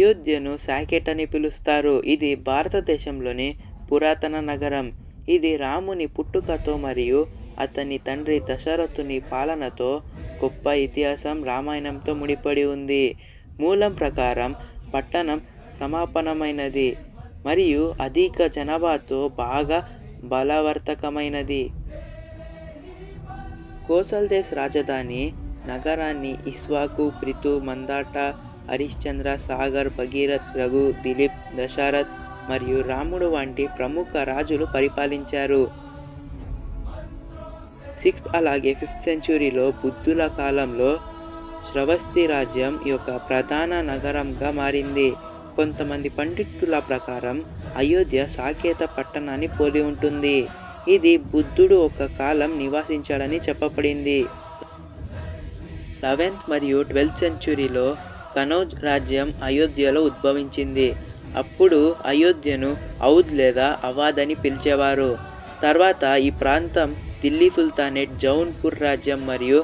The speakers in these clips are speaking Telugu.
అయోధ్యను సాకెట్ అని పిలుస్తారు. ఇది భారతదేశంలోని పురాతన నగరం. ఇది రాముని పుట్టుకతో మరియు అతని తండ్రి దశరథుని పాలనతో గొప్ప ఇతిహాసం రామాయణంతో ముడిపడి ఉంది. మూలం ప్రకారం పట్టణం సమాపనమైనది మరియు అధిక జనాభాతో బాగా బలవర్తకమైనది. కోసల్ దేశ్ రాజధాని నగరాన్ని ఇక్ష్వాకు, పృథు, మందాట, హరిశ్చంద్ర, సాగర్, భగీరథ్, రఘు, దిలీప్, దశరథ్ మరియు రాముడు వంటి ప్రముఖ రాజులు పరిపాలించారు. 6th అలాగే 5th సెంచురీలో బుద్ధుల కాలంలో శ్రవస్తి రాజ్యం యొక్క ప్రధాన నగరంగా మారింది. కొంతమంది పండితుల ప్రకారం అయోధ్య సాకేత పట్టణాన్ని పోలి ఉంటుంది. ఇది బుద్ధుడు ఒక కాలం నివాసించాడని చెప్పబడింది. 11th మరియు 12th సెంచురీలో కనౌజ్ రాజ్యం అయోధ్యలో ఉద్భవించింది. అప్పుడు అయోధ్యను ఔద్ లేదా అవాద్ అని పిలిచేవారు. తర్వాత ఈ ప్రాంతం ఢిల్లీ సుల్తానేట్, జౌన్పూర్ రాజ్యం మరియు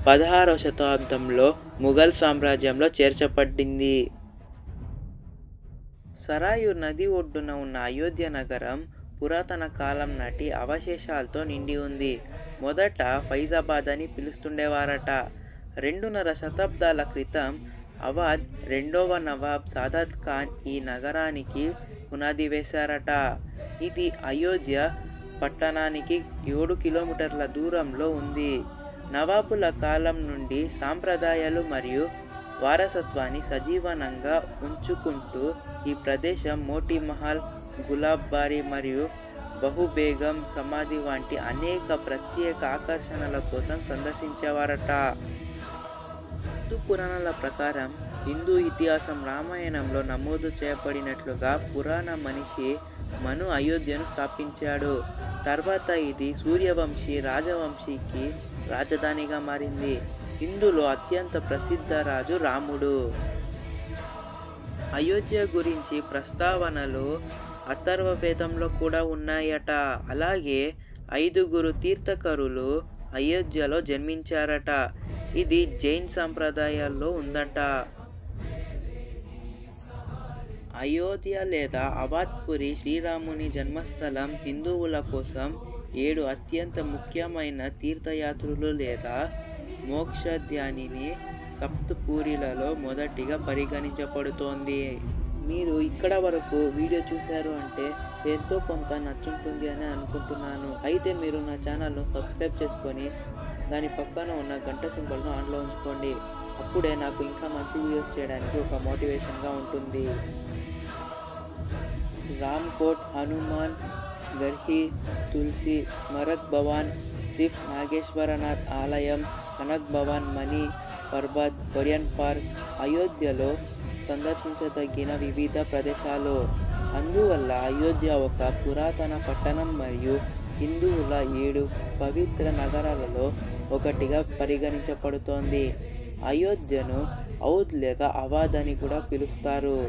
16వ శతాబ్దంలో ముఘల్ సామ్రాజ్యంలో చేర్చబడింది. సరాయు నది ఒడ్డున ఉన్న అయోధ్య నగరం పురాతన కాలం నాటి అవశేషాలతో నిండి ఉంది. మొదట ఫైజాబాద్ అని పిలుస్తుండేవారట. 2.5 శతాబ్దాల క్రితం అవాద్ రెండవ నవాబ్ సాదాత్ ఖాన్ ఈ నగరానికి పునాది వేశారట. ఇది అయోధ్య పట్టణానికి 7 కిలోమీటర్ల దూరంలో ఉంది. నవాబుల కాలం నుండి సాంప్రదాయాలు మరియు వారసత్వాన్ని సజీవనంగా ఉంచుకుంటూ ఈ ప్రదేశం మోతీ మహల్, గులాబ్ బారి మరియు బహుబేగం సమాధి వంటి అనేక ప్రత్యేక ఆకర్షణల కోసం సందర్శించేవారట. హిందూ పురాణాల ప్రకారం హిందూ ఇతిహాసం రామాయణంలో నమోదు చేయబడినట్లుగా పురాణ మనిషి మను అయోధ్యను స్థాపించాడు. తర్వాత ఇది సూర్యవంశీ రాజవంశీకి రాజధానిగా మారింది. ఇందులో అత్యంత ప్రసిద్ధ రాజు రాముడు. అయోధ్య గురించి ప్రస్తావనలు అథర్వ వేదంలో కూడా ఉన్నాయట. అలాగే 5 తీర్థకరులు అయోధ్యలో జన్మించారట. ఇది జైన్ సంప్రదాయాల్లో ఉందట. అయోధ్య లేదా అవాద్పురి శ్రీరాముని జన్మస్థలం. హిందువుల కోసం 7 అత్యంత ముఖ్యమైన తీర్థయాత్రలు లేదా మోక్షధ్యానిని సప్తపూరిలలో మొదటిగా పరిగణించబడుతోంది. మీరు ఇక్కడ వరకు వీడియో చూశారు అంటే ఎంతో కొంత నచ్చుంటుంది అని అనుకుంటున్నాను. అయితే మీరు నా ఛానల్ను సబ్స్క్రైబ్ చేసుకొని దాని పక్కన ఉన్న గంట సింబల్ను ఆన్లో ఉంచుకోండి. అప్పుడే నాకు ఇంకా మంచి వీడియోస్ చేయడానికి ఒక మోటివేషన్గా ఉంటుంది. రామ్కోట్, హనుమాన్ గర్హి, తులసి, స్మరక్ భవాన్, సిఫ్ నాగేశ్వరనాథ్ ఆలయం, కనక్ భవన్, మణి పర్బత్, కొరియన్ పార్క్ అయోధ్యలో సందర్శించదగిన వివిధ ప్రదేశాలు. అందువల్ల అయోధ్య ఒక పురాతన పట్టణం మరియు హిందువుల 7 పవిత్ర నగరాలలో ఒకటిగా పరిగణించబడుతోంది. అయోధ్యను ఔద్ లేదా అవాద్ అని కూడా పిలుస్తారు.